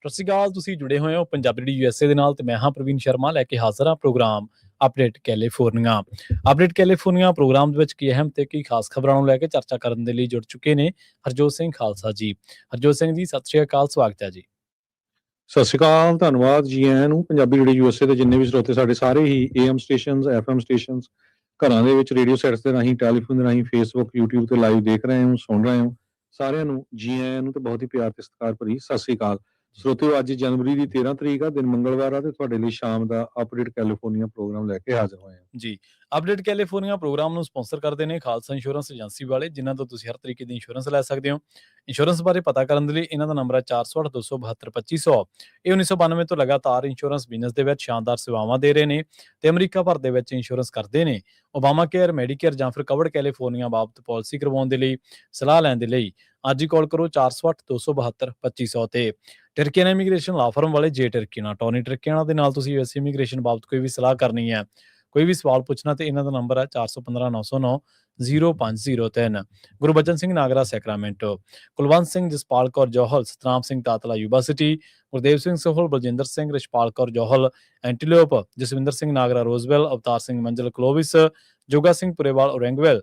ਸਤਿ ਸ਼੍ਰੀ ਅਕਾਲ। ਤੁਸੀਂ ਜੁੜੇ ਹੋਏ ਹੋ ਪੰਜਾਬੀ ਡੀ ਯੂਐਸਏ ਦੇ ਨਾਲ ਤੇ ਮੈਂ ਹਾਂ ਪ੍ਰਵੀਨ ਸ਼ਰਮਾ ਲੈ ਕੇ ਹਾਜ਼ਰ ਹਾਂ programme update California. Update California programme ਦੇ ਵਿੱਚ ਕੀ ਅਹਿਮ ਤੇ ਕੀ ਖਾਸ ਖਬਰਾਂ ਨੂੰ ਲੈ ਕੇ ਚਰਚਾ ਕਰਨ ਦੇ ਲਈ ਜੁੜ ਚੁੱਕੇ ਨੇ ਹਰਜੋਤ ਸਿੰਘ ਖਾਲਸਾ ਜੀ। ਹਰਜੋਤ ਸਿੰਘ ਜੀ, ਸਤਿ ਸ਼੍ਰੀ ਅਕਾਲ, ਸਵਾਗਤ ਹੈ ਜੀ। ਸਤਿ ਸ਼੍ਰੀ ਅਕਾਲ, ਧੰਨਵਾਦ ਜੀ ਆਇਆਂ ਨੂੰ। ਪੰਜਾਬੀ ਰੇਡੀਓ ਯੂਐਸਏ ਦੇ ਜਿੰਨੇ ਵੀ ਸਰੋਤੇ ਸਾਡੇ ਸਾਰੇ ਹੀ AM ਸਟੇਸ਼ਨਸ, FM ਸਟੇਸ਼ਨਸ, ਘਰਾਂ ਦੇ ਵਿੱਚ ਰੇਡੀਓ ਸੈਟਸ ਦੇ ਰਾਹੀਂ, ਟੈਲੀਫੋਨ ਦੇ ਰਾਹੀਂ, ਫੇਸਬੁੱਕ, YouTube ਤੇ ਲਾਈਵ ਦੇਖ ਰਹੇ ਹੋ, ਸੁਣ ਰਹੇ ਹੋ, ਸਾਰਿਆਂ ਨੂੰ ਜੀ ਆਇਆਂ ਨੂੰ ਤੇ ਬਹੁਤ ਹੀ ਪਿਆਰ ਤੇ ਸਤਿਕਾਰ ਭਰੀ ਸਤਿ ਸ਼੍ਰੀ ਅਕਾਲ। ਸਰੋਤਿਓ, ਅੱਜ ਜਨਵਰੀ ਦੀ 13 ਤਰੀਕ ਆ, ਦਿਨ ਮੰਗਲਵਾਰ ਆ ਤੇ ਤੁਹਾਡੇ ਲਈ ਸ਼ਾਮ ਦਾ ਅਪਡੇਟ ਕੈਲੀਫੋਰਨੀਆ ਪ੍ਰੋਗਰਾਮ ਲੈ ਕੇ ਹਾਜ਼ਰ ਹੋਏ ਹਾਂ ਜੀ। ਅਪਡੇਟ ਕੈਲੀਫੋਰਨੀਆ ਪ੍ਰੋਗਰਾਮ ਨੂੰ ਸਪਾਂਸਰ ਕਰਦੇ ਨੇ ਖਾਲਸਾ ਇੰਸ਼ੋਰੈਂਸ ਏਜੰਸੀ ਵਾਲੇ, ਜਿਨ੍ਹਾਂ ਤੋਂ ਤੁਸੀਂ ਹਰ ਤਰੀਕੇ ਦੀ ਇੰਸ਼ੋਰੈਂਸ ਲੈ ਸਕਦੇ ਹੋ। ਇੰਸ਼ੋਰੈਂਸ ਬਾਰੇ ਪਤਾ ਕਰਨ ਦੇ ਲਈ ਇਹਨਾਂ ਦਾ ਨੰਬਰ ਹੈ 408-272-2500। ਇਹ 1992 ਤੋਂ ਲਗਾਤਾਰ ਇੰਸ਼ੋਰੈਂਸ ਬਿਜ਼ਨਸ ਦੇ ਵਿੱਚ ਸ਼ਾਨਦਾਰ ਸੇਵਾਵਾਂ ਦੇ ਰਹੇ ਨੇ ਤੇ ਅਮਰੀਕਾ ਭਰ ਦੇ ਵਿੱਚ ਇੰਸ਼ੋਰੈਂਸ ਕਰਦੇ ਨੇ। ਓਬਾਮਾ ਕੇਅਰ, ਮੈਡੀਕੇਅਰ ਜਾਂ ਫਿਰ ਕਵਰਡ ਕੈਲੀਫੋਰਨੀਆ ਬਾਬਤ ਪਾਲਿਸੀ ਕਰਵਾਉਣ ਦੇ ਲਈ, ਸਲਾਹ ਲੈਣ ਦੇ ਲਈ ਅੱਜ ਹੀ ਕਾਲ ਕਰੋ 408-272-2500 ਤੇ। ਟਰਕੀਆਨਾ ਇਮੀਗ੍ਰੇਸ਼ਨ ਲਾ ਫਰਮ ਵਾਲੇ ਜੇ ਟਰਕੀਆਨਾ, ਟੋਨੀ ਟਰਕੀਆਨਾ ਦੇ ਨਾਲ ਤੁਸੀਂ ਯੂਐਸ ਇਮੀਗ੍ਰੇਸ਼ਨ ਬਾਬਤ ਕੋਈ ਵੀ ਸਲਾਹ ਕਰਨੀ ਹੈ, ਕੋਈ ਵੀ ਸਵਾਲ ਪੁੱਛਣਾ ਤੇ ਇਹਨਾਂ ਦਾ ਨੰਬਰ ਹੈ 4159090503। Gurbachan Singh Nagra, Sacramento. Kulwant Singh, Jaspal Kaur Johal, Satnam Singh Tatla, Yuba City. Gurdev Singh Sohal, Baljinder Singh, Rishpal Kaur Johal, Antelope. Jaswinder Singh Nagra, Roseville. Avtar Singh Manzal, Clovis. Joga Singh Purewal, Orangevale.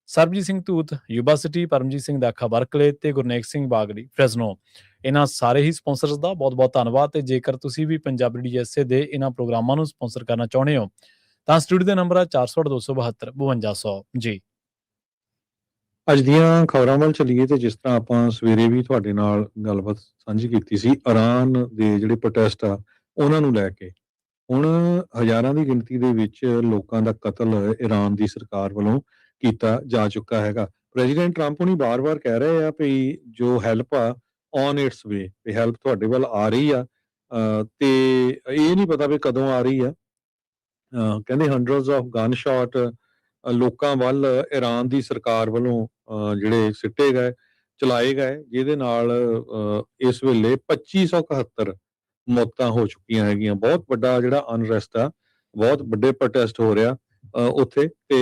Sarabjit Singh Dhoot, Yuba City. Paramjit Singh Dakha, Berkeley ਤੇ ਗੁਰਨੇਕ ਸਿੰਘ ਬਾਗੜੀ, ਫ੍ਰੈਜ਼ਨੋ। ਇਹਨਾਂ ਸਾਰੇ ਹੀ ਸਪਾਂਸਰਸ ਦਾ ਬਹੁਤ-ਬਹੁਤ ਧੰਨਵਾਦ। ਤੇ ਜੇਕਰ ਤੁਸੀਂ ਵੀ ਪੰਜਾਬੀ ਡੀਐਸਏ ਦੇ ਇਹਨਾਂ ਪ੍ਰੋਗਰਾਮਾਂ ਨੂੰ ਸਪਾਂਸਰ ਕਰਨਾ ਚਾਹੁੰਦੇ ਹੋ ਤਾਂ ਸਟੂਡੀਓ ਦਾ ਨੰਬਰ ਹੈ 408-272-5200 ਜੀ। ਅੱਜ ਦੀਆਂ ਖਬਰਾਂ ਵੱਲ ਚੱਲੀਏ ਤੇ ਜਿਸ ਤਰ੍ਹਾਂ ਆਪਾਂ ਸਵੇਰੇ ਵੀ ਤੁਹਾਡੇ ਨਾਲ ਗੱਲਬਾਤ ਸਾਂਝੀ ਕੀਤੀ ਸੀ ਇਰਾਨ ਦੇ ਜਿਹੜੇ ਪ੍ਰੋਟੈਸਟ ਆ ਉਹਨਾਂ ਨੂੰ ਲੈ ਕੇ, ਹੁਣ ਹਜ਼ਾਰਾਂ ਦੀ ਗਿਣਤੀ ਦੇ ਵਿੱਚ ਲੋਕਾਂ ਦਾ ਕਤਲ ਇਰਾਨ ਦੀ ਸਰਕਾਰ ਵੱਲੋਂ ਕੀਤਾ ਜਾ ਚੁੱਕਾ ਹੈਗਾ। ਪ੍ਰੈਜ਼ੀਡੈਂਟ ਟਰੰਪ ਹੁਣੀ ਬਾਰ-ਬਾਰ ਕਹਿ ਰਹੇ ਆ ਵੀ ਜੋ ਹੈਲਪ ਆ ਔਨ ਇਟਸ ਵੇ, ਵੀ ਹੈਲਪ ਤੁਹਾਡੇ ਵੱਲ ਆ ਰਹੀ ਆ ਤੇ ਇਹ ਨਹੀਂ ਪਤਾ ਵੀ ਕਦੋਂ ਆ ਰਹੀ ਆ। ਕਹਿੰਦੇ ਹੰਡਰਡਸ ਆਫ ਗਨ ਸ਼ਾਟ ਲੋਕਾਂ ਵੱਲ ਇਰਾਨ ਦੀ ਸਰਕਾਰ ਵੱਲੋਂ ਜਿਹੜੇ ਸਿੱਟੇ ਗਏ, ਚਲਾਏ ਗਏ, ਜਿਹਦੇ ਨਾਲ ਇਸ ਵੇਲੇ 2571 ਮੌਤਾਂ ਹੋ ਚੁੱਕੀਆਂ ਹੈਗੀਆਂ। ਬਹੁਤ ਵੱਡਾ ਜਿਹੜਾ ਅਨਰੈਸਟ ਆ, ਬਹੁਤ ਵੱਡੇ ਪ੍ਰੋਟੈਸਟ ਹੋ ਰਿਹਾ ਉੱਥੇ ਤੇ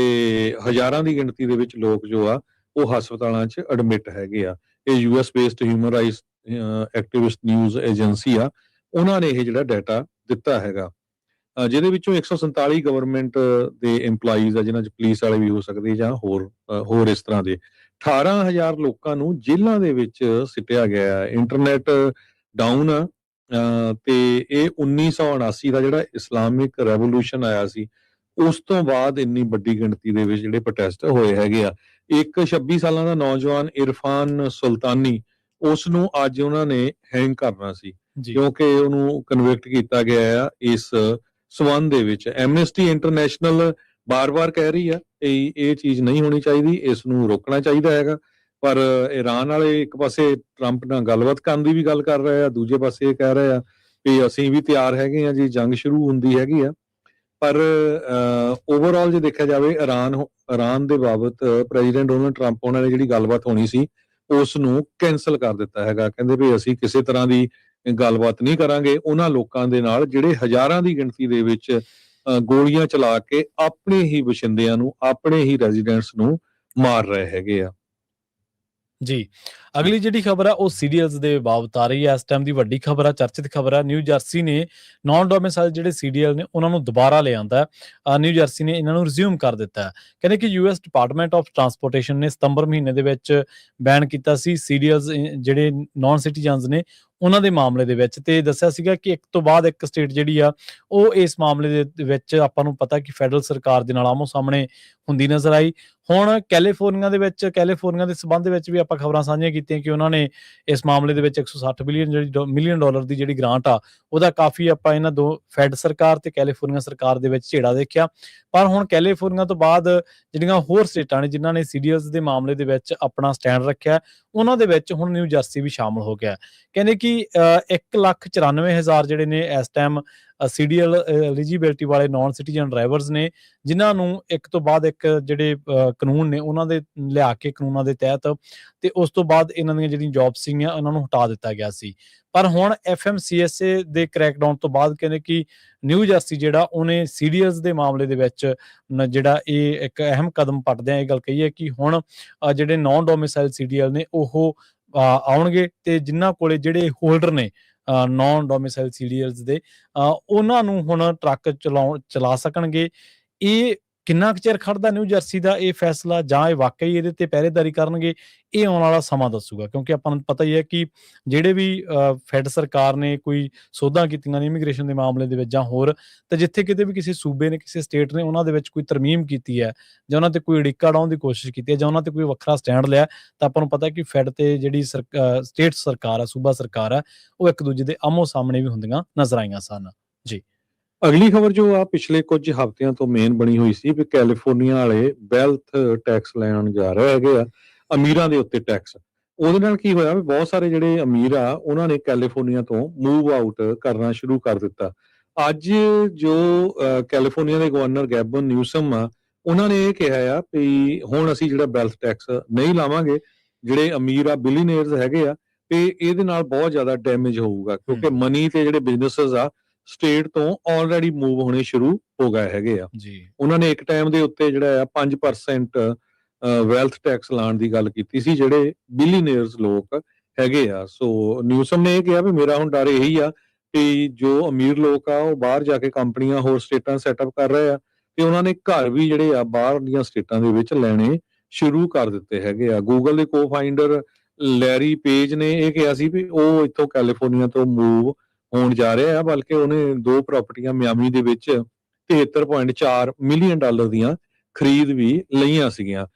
ਹਜ਼ਾਰਾਂ ਦੀ ਗਿਣਤੀ ਦੇ ਵਿੱਚ ਲੋਕ ਜੋ ਆ ਉਹ ਹਸਪਤਾਲਾਂ 'ਚ ਐਡਮਿਟ ਹੈਗੇ ਆ। ਇਹ US based human rights activist news agency ਆ, ਉਹਨਾਂ ਨੇ ਇਹ ਜਿਹੜਾ ਡਾਟਾ ਦਿੱਤਾ ਹੈਗਾ, ਜਿਹਦੇ ਵਿੱਚੋਂ 147 ਗਵਰਨਮੈਂਟ ਦੇ EMPLOYEES ਆ, ਜਿਨ੍ਹਾਂ 'ਚ ਪੁਲਿਸ ਵਾਲੇ ਵੀ ਹੋ ਸਕਦੇ ਜਾਂ ਹੋਰ ਇਸ ਤਰ੍ਹਾਂ ਦੇ 18,000 ਲੋਕਾਂ ਨੂੰ ਜੇਲ੍ਹਾਂ ਦੇ ਵਿੱਚ ਸਿੱਟਿਆ ਗਿਆ। ਇੰਟਰਨੈਟ ਡਾਊਨ ਆ ਤੇ ਇਹ 1979 ਦਾ ਜਿਹੜਾ ਇਸਲਾਮਿਕ ਰੈਵੋਲੂਸ਼ਨ ਆਇਆ ਸੀ ਉਸ ਤੋਂ ਬਾਅਦ ਇੰਨੀ ਵੱਡੀ ਗਿਣਤੀ ਦੇ ਵਿੱਚ ਜਿਹੜੇ ਪ੍ਰੋਟੈਸਟ ਹੋਏ ਹੈਗੇ ਆ। ਇੱਕ 26 ਸਾਲਾਂ ਦਾ ਨੌਜਵਾਨ ਇਰਫਾਨ ਸੁਲਤਾਨੀ, ਉਸ ਨੂੰ ਅੱਜ ਉਹਨਾਂ ਨੇ ਹੈਂਗ ਕਰਨਾ ਸੀ ਕਿਉਂਕਿ ਉਹਨੂੰ ਕਨਵਿਕਟ ਕੀਤਾ ਗਿਆ ਆ ਇਸ ਸਬੰਧ ਦੇ ਵਿੱਚ। ਐਮਨੈਸਟੀ ਇੰਟਰਨੈਸ਼ਨਲ ਬਾਰ-ਬਾਰ ਕਹਿ ਰਹੀ ਆ ਇਹ ਚੀਜ਼ ਨਹੀਂ ਹੋਣੀ ਚਾਹੀਦੀ, ਇਸ ਨੂੰ ਰੋਕਣਾ ਚਾਹੀਦਾ ਹੈਗਾ। ਪਰ ਇਰਾਨ ਵਾਲੇ ਇੱਕ ਪਾਸੇ ਟਰੰਪ ਨਾਲ ਗੱਲਬਾਤ ਕਰਨ ਦੀ ਵੀ ਗੱਲ ਕਰ ਰਹੇ ਆ, ਦੂਜੇ ਪਾਸੇ ਇਹ ਕਹਿ ਰਹੇ ਆ ਵੀ ਅਸੀਂ ਵੀ ਤਿਆਰ ਹੈਗੇ ਆ ਜੀ, ਜੰਗ ਸ਼ੁਰੂ ਹੁੰਦੀ ਹੈਗੀ ਆ। ਪਰ ਓਵਰਆਲ ਜੇ ਦੇਖਿਆ ਜਾਵੇ ਇਰਾਨ ਦੇ ਬਾਬਤ ਪ੍ਰੈਜ਼ੀਡੈਂਟ ਡੋਨਲਡ ਟਰੰਪ ਉਹਨਾਂ ਨੇ ਜਿਹੜੀ ਗੱਲਬਾਤ ਹੋਣੀ ਸੀ ਉਸ ਨੂੰ ਕੈਂਸਲ ਕਰ ਦਿੱਤਾ ਹੈਗਾ। ਕਹਿੰਦੇ ਵੀ ਅਸੀਂ ਕਿਸੇ ਤਰ੍ਹਾਂ ਦੀ ਗੱਲਬਾਤ ਨਹੀਂ ਕਰਾਂਗੇ ਉਹਨਾਂ ਲੋਕਾਂ ਦੇ ਨਾਲ ਜਿਹੜੇ ਹਜ਼ਾਰਾਂ ਦੀ ਗਿਣਤੀ ਦੇ ਵਿੱਚ ਗੋਲੀਆਂ ਚਲਾ ਕੇ ਆਪਣੇ ਹੀ ਵਸਿੰਦਿਆਂ ਨੂੰ, ਆਪਣੇ ਹੀ ਰੈਜ਼ੀਡੈਂਟਸ ਨੂੰ ਮਾਰ ਰਹੇ ਹੈਗੇ ਆ ਜੀ। ਅਗਲੀ ਜਿਹੜੀ ਖਬਰ ਆ ਉਹ ਸੀਡੀਐਲਸ ਦੇ ਬਾਬਤ ਆ ਰਹੀ ਹੈ। ਇਸ ਟਾਈਮ ਦੀ ਵੱਡੀ ਖਬਰ ਆ, ਚਰਚਿਤ ਖਬਰ ਆ। ਨਿਊ ਜਰਸੀ ਨੇ ਨਾਨ ਡੋਮਿਸਾਈਲ ਜਿਹੜੇ ਸੀਡੀਐਲ ਨੇ ਉਹਨਾਂ ਨੂੰ ਦੁਬਾਰਾ ਲਿਆਂਦਾ। ਨਿਊ ਜਰਸੀ ਨੇ ਇਹਨਾਂ ਨੂੰ ਰਿਜ਼ਿਊਮ ਕਰ ਦਿੱਤਾ। ਕਹਿੰਦੇ ਕਿ US ਡਿਪਾਰਟਮੈਂਟ ਆਫ ਟਰਾਂਸਪੋਰਟੇਸ਼ਨ ਨੇ ਸਤੰਬਰ ਮਹੀਨੇ ਦੇ ਵਿੱਚ ਬੈਨ ਕੀਤਾ ਸੀ ਸੀਡੀਐਲਸ ਜਿਹੜੇ ਨਾਨ ਸਿਟੀਜ਼ਨਸ ਨੇ ਉਹਨਾਂ ਦੇ ਮਾਮਲੇ ਦੇ ਵਿੱਚ, ਤੇ ਦੱਸਿਆ ਸੀਗਾ ਕਿ ਇੱਕ ਤੋਂ ਬਾਅਦ ਇੱਕ ਸਟੇਟ ਜਿਹੜੀ ਆ ਉਹ ਇਸ ਮਾਮਲੇ ਦੇ ਵਿੱਚ ਆਪਾਂ ਨੂੰ ਪਤਾ ਕਿ ਫੈਡਰਲ ਸਰਕਾਰ ਦੇ ਨਾਲ ਆਮੋ ਸਾਹਮਣੇ ਹੁੰਦੀ ਨਜ਼ਰ ਆਈ। ਹੁਣ ਕੈਲੀਫੋਰਨੀਆ ਦੇ ਸਬੰਧ ਦੇ ਵਿੱਚ ਵੀ ਆਪਾਂ ਖਬਰਾਂ ਸਾਂਝੀਆਂ ਕੀਤੀਆਂ ਕਿ ਉਹਨਾਂ ਨੇ ਇਸ ਮਾਮਲੇ ਦੇ ਵਿੱਚ 160 ਮਿਲੀਅਨ ਡਾਲਰ ਦੀ ਜਿਹੜੀ ਗ੍ਰਾਂਟ ਆ ਉਹਦਾ ਕਾਫੀ ਆਪਾਂ ਇਹਨਾਂ ਦੋ ਫੈਡ ਸਰਕਾਰ ਤੇ ਕੈਲੀਫੋਰਨੀਆ ਸਰਕਾਰ ਦੇ ਵਿੱਚ ਝੇੜਾ ਦੇਖਿਆ। ਪਰ ਹੁਣ ਕੈਲੀਫੋਰਨੀਆ ਤੋਂ ਬਾਅਦ ਜਿਹੜੀਆਂ ਹੋਰ ਸਟੇਟਾਂ ਨੇ ਜਿਨ੍ਹਾਂ ਨੇ ਸੀਡੀਐਲਸ ਦੇ ਮਾਮਲੇ ਦੇ ਵਿੱਚ ਆਪਣਾ ਸਟੈਂਡ ਰੱਖਿਆ, ਉਹਨਾਂ ਦੇ ਵਿੱਚ ਹੁਣ ਨਿਊ ਜਰਸੀ ਵੀ ਸ਼ਾਮਲ ਹੋ ਗਿਆ। ਕਹਿੰਦੇ ਕਿ 1,94,000 ਜਿਹੜੇ ਨੇ ਇਸ ਟਾਈਮ ਸੀਡੀਐਲ ਐਲੀਜੀਬਿਲਟੀ ਵਾਲੇ ਨਾਨ ਸਿਟੀਜ਼ਨ ਡਰਾਈਵਰਸ ਨੇ, ਜਿਨ੍ਹਾਂ ਨੂੰ ਇੱਕ ਤੋਂ ਬਾਅਦ ਇੱਕ ਜਿਹੜੇ ਕਾਨੂੰਨ ਨੇ ਉਹਨਾਂ ਦੇ ਲਿਆ ਕੇ ਕਾਨੂੰਨਾਂ ਦੇ ਤਹਿਤ ਤੇ ਉਸ ਤੋਂ ਬਾਅਦ ਇਹਨਾਂ ਦੀਆਂ ਜਿਹੜੀਆਂ ਜੌਬ ਸੀਗੀਆਂ ਉਹਨਾਂ ਨੂੰ ਹਟਾ ਦਿੱਤਾ ਗਿਆ ਸੀ। ਪਰ ਹੁਣ FMCSA ਦੇ ਕ੍ਰੈਕਡਾਊਨ ਤੋਂ ਬਾਅਦ ਕਹਿੰਦੇ ਕਿ ਨਿਊ ਜਰਸੀ ਜਿਹੜਾ ਉਹਨੇ ਸੀਡੀਐਲਸ ਦੇ ਮਾਮਲੇ ਦੇ ਵਿੱਚ ਜਿਹੜਾ ਇਹ ਇੱਕ ਅਹਿਮ ਕਦਮ ਪੁੱਟਦਿਆਂ ਇਹ ਗੱਲ ਕਹੀ ਹੈ ਕਿ ਹੁਣ ਜਿਹੜੇ ਨਾਨ ਡੋਮਿਸਾਈਲ ਸੀਡੀਐਲ ਨੇ ਉਹ ਆਉਣਗੇ ਤੇ ਜਿਨ੍ਹਾਂ ਕੋਲੇ ਜਿਹੜੇ ਹੋਲਡਰ ਨੇ ਨੌਨ ਡੋਮਿਸਾਈਲ ਸੀਡੀਐਲਸ ਦੇ ਉਹਨਾਂ ਨੂੰ ਹੁਣ ਟਰੱਕ ਚਲਾ ਸਕਣਗੇ। ਇਹ ਕਿੰਨਾ ਕੁ ਚਿਰ ਖੜਦਾ ਨਿਊ ਜਰਸੀ ਦਾ ਇਹ ਫੈਸਲਾ, ਜਾਂ ਇਹ ਵਾਕਈ ਇਹਦੇ ਤੇ ਪਹਿਰੇਦਾਰੀ ਕਰਨਗੇ, ਇਹ ਆਉਣ ਵਾਲਾ ਸਮਾਂ ਦੱਸੂਗਾ। ਕਿਉਂਕਿ ਆਪਾਂ ਨੂੰ ਪਤਾ ਹੀ ਹੈ ਕਿ ਜਿਹੜੇ ਵੀ ਫੈਡ ਸਰਕਾਰ ਨੇ ਕੋਈ ਸੋਧਾਂ ਕੀਤੀਆਂ ਨੇ ਇਮੀਗ੍ਰੇਸ਼ਨ ਦੇ ਮਾਮਲੇ ਦੇ ਵਿੱਚ ਜਾਂ ਹੋਰ, ਤੇ ਜਿੱਥੇ ਕਿਤੇ ਵੀ ਕਿਸੇ ਸੂਬੇ ਨੇ, ਕਿਸੇ ਸਟੇਟ ਨੇ ਉਹਨਾਂ ਦੇ ਵਿੱਚ ਕੋਈ ਤਰਮੀਮ ਕੀਤੀ ਹੈ ਜਾਂ ਉਹਨਾਂ ਤੇ ਕੋਈ ਅੜਿੱਕਾ ਡਾਉਣ ਦੀ ਕੋਸ਼ਿਸ਼ ਕੀਤੀ ਹੈ ਜਾਂ ਉਹਨਾਂ ਤੇ ਕੋਈ ਵੱਖਰਾ ਸਟੈਂਡ ਲਿਆ, ਤਾਂ ਆਪਾਂ ਨੂੰ ਪਤਾ ਕਿ ਫੈਡ ਤੇ ਜਿਹੜੀ ਸਟੇਟ ਸਰਕਾਰ ਆ, ਸੂਬਾ ਸਰਕਾਰ ਆ, ਉਹ ਇੱਕ ਦੂਜੇ ਦੇ ਆਮੋ ਸਾਹਮਣੇ ਵੀ ਹੁੰਦੀਆਂ ਨਜ਼ਰ ਆਈਆਂ ਸਨ। ਜੀ, ਅਗਲੀ ਖਬਰ ਜੋ ਆ ਪਿਛਲੇ ਕੁਝ ਹਫ਼ਤਿਆਂ ਤੋਂ ਮੇਨ ਬਣੀ ਹੋਈ ਸੀ ਵੀ ਕੈਲੀਫੋਰਨੀਆ ਵਾਲੇ ਵੈਲਥ ਟੈਕਸ ਲੈਣ ਜਾ ਰਹੇ ਹੈਗੇ ਆ, ਅਮੀਰਾਂ ਦੇ ਉੱਤੇ ਟੈਕਸ। ਉਹਦੇ ਨਾਲ ਕੀ ਹੋਇਆ ਵੀ ਬਹੁਤ ਸਾਰੇ ਜਿਹੜੇ ਅਮੀਰ ਆ ਉਹਨਾਂ ਨੇ ਕੈਲੀਫੋਰਨੀਆ ਤੋਂ ਮੂਵ ਆਊਟ ਕਰਨਾ ਸ਼ੁਰੂ ਕਰ ਦਿੱਤਾ। ਅੱਜ ਜੋ ਕੈਲੀਫੋਰਨੀਆ ਦੇ ਗਵਰਨਰ ਗੈਬਨ ਨਿਊਸਮ ਆ, ਉਹਨਾਂ ਨੇ ਇਹ ਕਿਹਾ ਆ ਵੀ ਹੁਣ ਅਸੀਂ ਜਿਹੜਾ ਵੈਲਥ ਟੈਕਸ ਨਹੀਂ ਲਾਵਾਂਗੇ, ਜਿਹੜੇ ਅਮੀਰ ਆ ਬਿਲੀਅਨਰਸ ਹੈਗੇ ਆ, ਤੇ ਇਹਦੇ ਨਾਲ ਬਹੁਤ ਜ਼ਿਆਦਾ ਡੈਮੇਜ ਹੋਊਗਾ ਕਿਉਂਕਿ ਮਨੀ ਤੇ ਜਿਹੜੇ ਬਿਜ਼ਨੈਸਸ ਆ ਸਟੇਟ ਤੋਂ ਆਲਰੇਡੀ ਮੂਵ ਹੋਣੇ ਸ਼ੁਰੂ ਹੋ ਗਏ ਹੈਗੇ ਆ। ਜੀ, ਉਹਨਾਂ ਨੇ ਇੱਕ ਟਾਈਮ ਦੇ ਉੱਤੇ ਜਿਹੜਾ ਆ 5% ਵੈਲਥ ਟੈਕਸ ਲਾਉਣ ਦੀ ਗੱਲ ਕੀਤੀ ਸੀ ਜਿਹੜੇ ਬਿਲੀਅਨਰਸ ਲੋਕ ਹੈਗੇ ਆ। ਸੋ ਨਿਊਸਮ ਨੇ ਇਹ ਕਿਹਾ ਵੀ ਮੇਰਾ ਹੁਣ ਡਰ ਇਹੀ ਆ ਕਿ ਜੋ ਅਮੀਰ ਲੋਕ ਆ ਉਹ ਬਾਹਰ ਜਾ ਕੇ ਕੰਪਨੀਆਂ ਹੋਰ ਸਟੇਟਾਂ ਸੈਟਅਪ ਕਰ ਰਹੇ ਆ, ਤੇ ਉਹਨਾਂ ਨੇ ਘਰ ਵੀ ਜਿਹੜੇ ਆ ਬਾਹਰ ਦੀਆਂ ਸਟੇਟਾਂ ਦੇ ਵਿੱਚ ਲੈਣੇ ਸ਼ੁਰੂ ਕਰ ਦਿੱਤੇ ਹੈਗੇ ਆ। ਗੂਗਲ ਦੇ ਕੋ-ਫਾਊਂਡਰ ਲੈਰੀ ਪੇਜ ਨੇ ਇਹ ਕਿਹਾ ਸੀ ਵੀ ਉਹ ਇੱਥੋਂ ਕੈਲੀਫੋਰਨੀਆ ਤੋਂ ਮੂਵ ਹੋਣ ਜਾ ਰਿਹਾ ਆ, ਬਲਕਿ ਉਹਨੇ 2 ਪ੍ਰਾਪਰਟੀਆਂ ਮਿਆਮੀ ਦੇ ਵਿੱਚ $73.4 ਮਿਲੀਅਨ ਦੀਆਂ ਖਰੀਦ ਵੀ ਲਈਆਂ ਸੀਗੀਆਂ।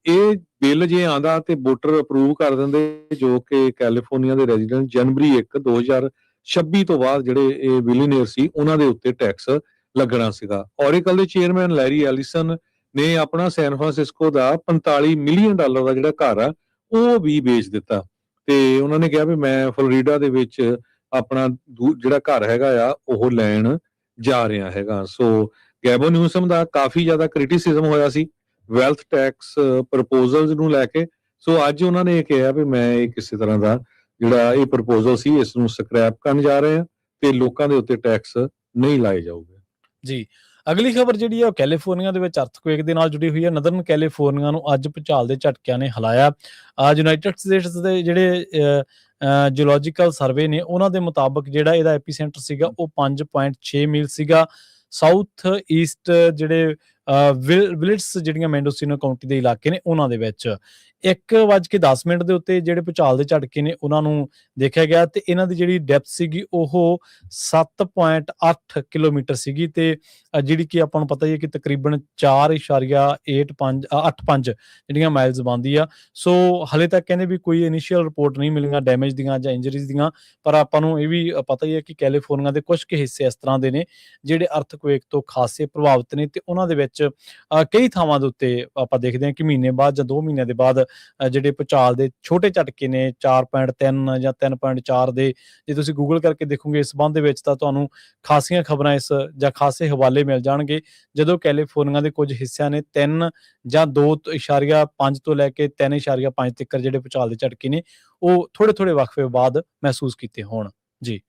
ਇਹ ਬਿੱਲ ਜੇ ਆਂਦਾ ਤੇ ਵੋਟਰ ਅਪਰੂਵ ਕਰ ਦਿੰਦੇ, ਜੋ ਕਿ ਕੈਲੀਫੋਰਨੀਆ ਦੇ ਰੈਜ਼ੀਡੈਂਟ ਜਨਵਰੀ 1 2026 ਤੋਂ ਬਾਅਦ ਜਿਹੜੇ ਇਹ ਬਿਲੀਅਨਰ ਸੀ ਉਹਨਾਂ ਦੇ ਉੱਤੇ ਟੈਕਸ ਲੱਗਣਾ ਸੀਗਾ। ਔਰੇਕਲ ਦੇ ਚੇਅਰਮੈਨ ਲੈਰੀ ਐਲਿਸਨ ਨੇ ਆਪਣਾ ਸੈਨ ਫਰਾਂਸਿਸਕੋ ਦਾ $45 ਮਿਲੀਅਨ ਦਾ ਜਿਹੜਾ ਘਰ ਆ ਉਹ ਵੀ ਵੇਚ ਦਿੱਤਾ, ਤੇ ਉਹਨਾਂ ਨੇ ਕਿਹਾ ਵੀ ਮੈਂ ਫਲੋਰੀਡਾ ਦੇ ਵਿੱਚ ਆਪਣਾ ਜਿਹੜਾ ਘਰ ਹੈਗਾ ਆ ਉਹ ਲੈਣ ਜਾ ਰਿਹਾ ਹੈਗਾ। ਸੋ ਗੈਬਨ ਨਿਊਸਮ ਦਾ ਕਾਫੀ ਜ਼ਿਆਦਾ ਕ੍ਰਿਟਿਸਿਜ਼ਮ ਹੋਇਆ ਸੀ ਵੈਲਥ ਟੈਕਸ ਪ੍ਰਪੋਜ਼ਲਸ ਨੂੰ ਲੈ ਕੇ। ਸੋ ਅੱਜ ਉਹਨਾਂ ਨੇ ਇਹ ਕਿਹਾ ਵੀ ਮੈਂ ਇਹ ਕਿਸੇ ਤਰ੍ਹਾਂ ਦਾ ਜਿਹੜਾ ਇਹ ਪ੍ਰਪੋਜ਼ਲ ਸੀ ਇਸ ਨੂੰ ਸਕ੍ਰੈਪ ਕਰਨ ਜਾ ਰਹੇ ਆ ਤੇ ਲੋਕਾਂ ਦੇ ਉੱਤੇ ਟੈਕਸ ਨਹੀਂ ਲਾਏ ਜਾਊਗੇ। ਜੀ, ਅਗਲੀ ਖਬਰ ਜਿਹੜੀ ਹੈ ਉਹ ਕੈਲੀਫੋਰਨੀਆ ਦੇ ਵਿੱਚ ਅਰਥਕੁਏਕ ਦੇ ਨਾਲ ਜੁੜੀ ਹੋਈ ਹੈ। ਨਦਰਨ ਕੈਲੀਫੋਰਨੀਆ ਨੂੰ ਅੱਜ ਭੂਚਾਲ ਦੇ ਝਟਕਿਆਂ ਨੇ ਹਿਲਾਇਆ। ਯੂਨਾਈਟਿਡ ਸਟੇਟਸ ਦੇ ਜਿਹੜੇ ਜਿਓਲੋਜੀਕਲ ਸਰਵੇ ਨੇ ਉਹਨਾਂ ਦੇ ਮੁਤਾਬਕ ਜਿਹੜਾ ਇਹਦਾ ਐਪੀਸੈਂਟਰ ਸੀਗਾ ਉਹ 5.6 ਮੀਲ ਸੀਗਾ। ਸਾਊਥ ਈਸਟ ਜਿਹੜੇ ਵਿਲਿਟਸ ਜਿਹੜੀਆਂ ਮੈਂਡੋਸੀਨੋ ਕਾਉਂਟੀ ਦੇ ਇਲਾਕੇ ਨੇ ਉਹਨਾਂ ਦੇ ਵਿੱਚ 1:10 ਦੇ ਉੱਤੇ ਜਿਹੜੇ ਭੂਚਾਲ ਦੇ ਝਟਕੇ ਨੇ ਉਹਨਾਂ ਨੂੰ ਦੇਖਿਆ ਗਿਆ, ਤੇ ਇਹਨਾਂ ਦੀ ਜਿਹੜੀ ਡੈਪਥ ਸੀਗੀ ਉਹ 7.8 ਕਿਲੋਮੀਟਰ ਸੀਗੀ, ਤੇ ਜਿਹੜੀ ਕਿ ਆਪਾਂ ਨੂੰ ਪਤਾ ਹੀ ਹੈ ਕਿ ਤਕਰੀਬਨ 4.85 ਜਿਹੜੀਆਂ ਮਾਈਲਸ ਬਣਦੀ ਆ। ਸੋ ਹਲੇ ਤੱਕ ਕਹਿੰਦੇ ਵੀ ਕੋਈ ਇਨੀਸ਼ੀਅਲ ਰਿਪੋਰਟ ਨਹੀਂ ਮਿਲੀਆਂ ਡੈਮੇਜ ਦੀਆਂ ਜਾਂ ਇੰਜਰੀਜ਼ ਦੀਆਂ, ਪਰ ਆਪਾਂ ਨੂੰ ਇਹ ਵੀ ਪਤਾ ਹੀ ਹੈ ਕਿ ਕੈਲੀਫੋਰਨੀਆ ਦੇ ਕੁਝ ਕੁ ਹਿੱਸੇ ਇਸ ਤਰ੍ਹਾਂ ਦੇ ਨੇ ਜਿਹੜੇ ਅਰਥਕੁਏਕ ਤੋਂ ਖਾਸੇ ਪ੍ਰਭਾਵਿਤ ਨੇ, ਤੇ ਉਹਨਾਂ ਦੇ ਵਿੱਚ ਕਈ ਥਾਵਾਂ ਦੇ ਉੱਤੇ ਆਪਾਂ ਦੇਖਦੇ ਹਾਂ ਕਿ ਮਹੀਨੇ ਬਾਅਦ ਜਾਂ 2 ਮਹੀਨਿਆਂ ਦੇ ਬਾਅਦ ਜਿਹੜੇ ਭੂਚਾਲ ਦੇ ਛੋਟੇ ਝਟਕੇ ਨੇ 4.3 ਜਾਂ 3.4 ਦੇ, ਜੇ ਤੁਸੀਂ ਗੂਗਲ ਕਰਕੇ ਦੇਖੋਗੇ ਇਸ ਸੰਬੰਧ ਦੇ ਵਿੱਚ ਤਾਂ ਤੁਹਾਨੂੰ ਖਾਸੀਆਂ ਖਬਰਾਂ ਇਸ ਜਾਂ ਖਾਸੇ ਹਵਾਲੇ ਮਿਲ ਜਾਣਗੇ। ਜਦੋਂ ਕੈਲੀਫੋਰਨੀਆ ਦੇ ਕੁਝ ਹਿੱਸਿਆਂ ਨੇ 3 ਜਾਂ 2.5 ਤੋਂ ਲੈ ਕੇ 3.5 ਤੱਕ ਜਿਹੜੇ ਭੂਚਾਲ ਦੇ ਝਟਕੇ ਨੇ ਉਹ ਥੋੜੇ ਵਕਫੇ ਬਾਅਦ ਮਹਿਸੂਸ ਕੀਤੇ ਹੋਣ। ਜੀ,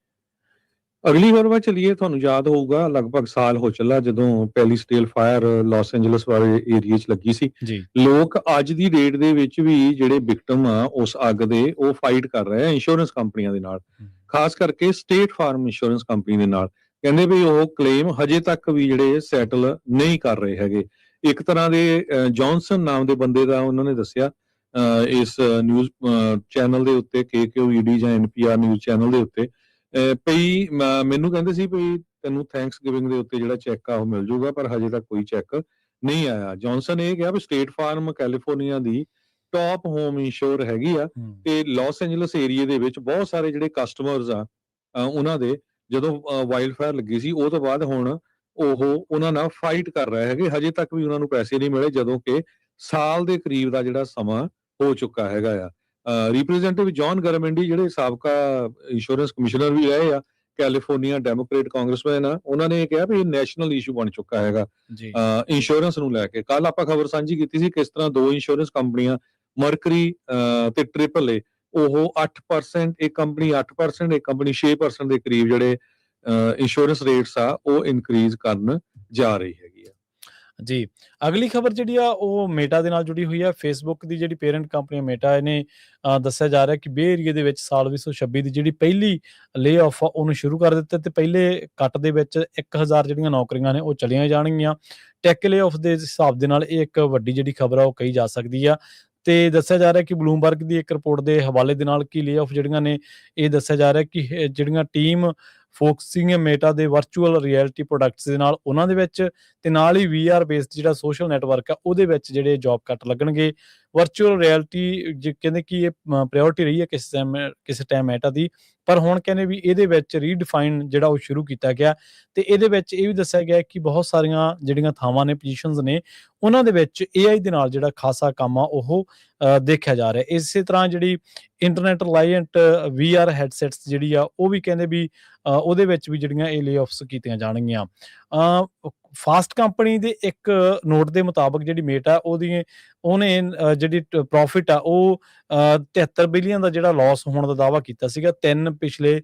ਅਗਲੀ ਖਬਰ ਵੱਲ ਚੱਲੀਏ। ਤੁਹਾਨੂੰ ਯਾਦ ਹੋਊਗਾ ਲਗਭਗ ਸਾਲ ਹੋ ਚੱਲਾ ਜਦੋਂ ਪੈਲੀਸਡੇਲ ਫਾਇਰ ਲਾਸ ਐਂਜਲਸ ਵਾਲੇ ਏਰੀਏ 'ਚ ਲੱਗੀ ਸੀ। ਜੀ, ਲੋਕ ਅੱਜ ਦੀ ਡੇਟ ਦੇ ਵਿੱਚ ਵੀ ਜਿਹੜੇ ਵਿਕਟਮ ਆ ਉਸ ਅੱਗ ਦੇ ਉਹ ਫਾਈਟ ਕਰ ਰਹੇ ਆ ਇੰਸ਼ੋਰੈਂਸ ਕੰਪਨੀਆਂ ਦੇ ਨਾਲ, ਖਾਸ ਕਰਕੇ ਸਟੇਟ ਫਾਰਮ ਇੰਸ਼ੋਰੈਂਸ ਕੰਪਨੀ ਦੇ ਨਾਲ। ਕਹਿੰਦੇ ਵੀ ਉਹ ਕਲੇਮ ਹਜੇ ਤੱਕ ਵੀ ਜਿਹੜੇ ਸੈਟਲ ਨਹੀਂ ਕਰ ਰਹੇ ਹੈਗੇ। ਇੱਕ ਤਰ੍ਹਾਂ ਦੇ ਜੌਨਸਨ ਨਾਮ ਦੇ ਬੰਦੇ ਦਾ ਉਹਨਾਂ ਨੇ ਦੱਸਿਆ ਇਸ ਨਿਊਜ਼ ਚੈਨਲ ਦੇ ਉੱਤੇ KQED ਜਾਂ NPR ਨਿਊਜ਼ ਚੈਨਲ ਦੇ ਉੱਤੇ ਪਈ ਮੈਨੂੰ ਕਹਿੰਦੇ ਸੀ ਵੀ ਤੈਨੂੰ ਥੈਂਕਸ ਗਿਵਿੰਗ ਦੇ ਉੱਤੇ ਜਿਹੜਾ ਚੈੱਕ ਆ ਉਹ ਮਿਲ ਜਾਊਗਾ, ਪਰ ਹਜੇ ਤੱਕ ਕੋਈ ਚੈੱਕ ਨਹੀਂ ਆਇਆ। ਜੌਨਸਨ ਇਹ ਕਿਹਾ ਵੀ ਸਟੇਟ ਫਾਰਮ ਕੈਲੀਫੋਰਨੀਆ ਦੀ ਟੌਪ ਹੋਮ ਇੰਸ਼ੋਰ ਹੈਗੀ ਆ, ਤੇ ਲਾਸ ਐਂਜਲਸ ਏਰੀਏ ਦੇ ਵਿੱਚ ਬਹੁਤ ਸਾਰੇ ਜਿਹੜੇ ਕਸਟਮਰਸ ਆ ਉਹਨਾਂ ਦੇ ਜਦੋਂ ਵਾਈਲਡ ਫਾਇਰ ਲੱਗੀ ਸੀ ਉਹ ਤੋਂ ਬਾਅਦ ਹੁਣ ਉਹ ਉਹਨਾਂ ਨਾਲ ਫਾਈਟ ਕਰ ਰਹੇ ਹੈਗੇ। ਹਜੇ ਤੱਕ ਵੀ ਉਹਨਾਂ ਨੂੰ ਪੈਸੇ ਨਹੀਂ ਮਿਲੇ, ਜਦੋਂ ਕਿ ਸਾਲ ਦੇ ਕਰੀਬ ਦਾ ਜਿਹੜਾ ਸਮਾਂ ਹੋ ਚੁੱਕਾ ਹੈਗਾ ਆ। ਰਿਪਰੈਜ਼ੈਂਟੇਟਿਵ ਜੌਨ ਗਰਮੈਂਡੀ ਜਿਹੜੇ ਸਾਬਕਾ ਇੰਸ਼ੋਰੈਂਸ ਕਮਿਸ਼ਨਰ ਵੀ ਰਹੇ ਆ, ਕੈਲੀਫੋਰਨੀਆ ਡੈਮੋਕ੍ਰੇਟ ਕਾਂਗਰਸਮੈਨ ਆ, ਉਹਨਾਂ ਨੇ ਕਿਹਾ ਵੀ ਇਹ ਨੈਸ਼ਨਲ ਇਸ਼ੂ ਬਣ ਚੁੱਕਾ ਹੈਗਾ ਇੰਸ਼ੋਰੈਂਸ ਨੂੰ ਲੈ ਕੇ। ਕੱਲ ਆਪਾਂ ਖਬਰ ਸਾਂਝੀ ਕੀਤੀ ਸੀ ਕਿਸ ਤਰ੍ਹਾਂ 2 ਇੰਸ਼ੋਰੈਂਸ ਕੰਪਨੀਆਂ ਮਰਕਰੀ ਤੇ AAA ਉਹ 8%, ਇੱਕ ਕੰਪਨੀ 8%, ਇੱਕ ਕੰਪਨੀ 6% ਦੇ ਕਰੀਬ ਜਿਹੜੇ ਇੰਸ਼ੋਰੈਂਸ ਰੇਟਸ ਆ ਉਹ ਇਨਕਰੀਜ਼ ਕਰਨ ਜਾ ਰਹੀ ਹੈਗੀ ਆ। ਜੀ, ਅਗਲੀ ਖਬਰ ਜਿਹੜੀ ਆ ਉਹ ਮੇਟਾ ਦੇ ਨਾਲ ਜੁੜੀ ਹੋਈ ਆ। ਫੇਸਬੁੱਕ ਦੀ ਜਿਹੜੀ ਪੇਰੈਂਟ ਕੰਪਨੀ ਮੇਟਾ, ਇਹਨੇ ਦੱਸਿਆ ਜਾ ਰਿਹਾ ਕਿ ਬੇ ਏਰੀਏ ਦੇ ਵਿੱਚ ਸਾਲ 2026 ਦੀ ਜਿਹੜੀ ਪਹਿਲੀ ਲੇ-ਆਫ ਆ ਉਹਨੂੰ ਸ਼ੁਰੂ ਕਰ ਦਿੱਤਾ ਤੇ ਪਹਿਲੇ ਕੱਟ ਦੇ ਵਿੱਚ 1000 ਜਿਹੜੀਆਂ ਨੌਕਰੀਆਂ ਨੇ ਉਹ ਚਲੀਆਂ ਜਾਣਗੀਆਂ। ਟੈਕ ਲੇ-ਆਫ ਦੇ ਹਿਸਾਬ ਦੇ ਨਾਲ ਇਹ ਇੱਕ ਵੱਡੀ ਜਿਹੜੀ ਖਬਰ ਆ ਉਹ ਕਹੀ ਜਾ ਸਕਦੀ ਆ ਤੇ ਦੱਸਿਆ ਜਾ ਰਿਹਾ ਕਿ ਬਲੂਮਬਰਗ ਦੀ ਇੱਕ ਰਿਪੋਰਟ ਦੇ ਹਵਾਲੇ ਦੇ ਨਾਲ ਕਿ ਲੇ-ਆਫ ਜਿਹੜੀਆਂ ਨੇ, ਇਹ ਦੱਸਿਆ ਜਾ ਰਿਹਾ ਕਿ ਜਿਹੜੀਆਂ ਟੀਮ ਫੋਕਸਿੰਗ ਮੇਟਾ ਦੇ ਵਰਚੁਅਲ ਰਿਐਲਿਟੀ ਪ੍ਰੋਡਕਟਸ ਦੇ ਨਾਲ ਉਹਨਾਂ ਦੇ ਵਿੱਚ ਤੇ ਨਾਲ ਹੀ VR ਬੇਸਡ ਜਿਹੜਾ ਸੋਸ਼ਲ ਨੈਟਵਰਕ ਆ ਉਹਦੇ ਵਿੱਚ ਜਿਹੜੇ ਜੌਬ ਕੱਟ ਲੱਗਣਗੇ। ਵਰਚੁਅਲ ਰਿਐਲਿਟੀ ਕਹਿੰਦੇ ਕਿ ਇਹ ਪ੍ਰਾਇਓਰਟੀ ਰਹੀ ਹੈ ਕਿਸੇ ਟਾਈਮ ਮੇਟਾ ਦੀ, ਪਰ ਹੁਣ ਕਹਿੰਦੇ ਵੀ ਇਹਦੇ ਵਿੱਚ ਰੀਡਿਫਾਈਨ ਜਿਹੜਾ ਉਹ ਸ਼ੁਰੂ ਕੀਤਾ ਗਿਆ ਤੇ ਇਹਦੇ ਵਿੱਚ ਇਹ ਵੀ ਦੱਸਿਆ ਗਿਆ ਕਿ ਬਹੁਤ ਸਾਰੀਆਂ ਜਿਹੜੀਆਂ ਥਾਵਾਂ ਨੇ, ਪੋਜੀਸ਼ਨਸ ਨੇ, ਉਹਨਾਂ ਦੇ ਵਿੱਚ AI ਦੇ ਨਾਲ ਜਿਹੜਾ ਖਾਸਾ ਕੰਮ ਆ ਉਹ ਦੇਖਿਆ ਜਾ ਰਿਹਾ। ਇਸੇ ਤਰ੍ਹਾਂ ਜਿਹੜੀ ਇੰਟਰਨੈਟ ਰਿਲਾਇੰਟ VR ਹੈਡਸੈਟਸ ਜਿਹੜੀ ਆ ਉਹ ਵੀ ਕਹਿੰਦੇ ਵੀ ਉਹਦੇ ਵਿੱਚ ਵੀ ਜਿਹੜੀਆਂ ਇਹ ਲੇ-ਆਫਸ ਕੀਤੀਆਂ ਜਾਣਗੀਆਂ। ਫਾਸਟ ਕੰਪਨੀ ਦੇ ਇੱਕ ਨੋਟ ਦੇ ਮੁਤਾਬਕ ਜਿਹੜੀ ਮੇਟਾ ਉਹਨੇ ਜਿਹੜੀ ਪ੍ਰੋਫਿਟ ਆ ਉਹ 73 ਬਿਲੀਅਨ ਦਾ ਜਿਹੜਾ ਲਾਸ ਹੋਣ ਦਾ ਦਾਅਵਾ ਕੀਤਾ ਸੀਗਾ ਪਿਛਲੇ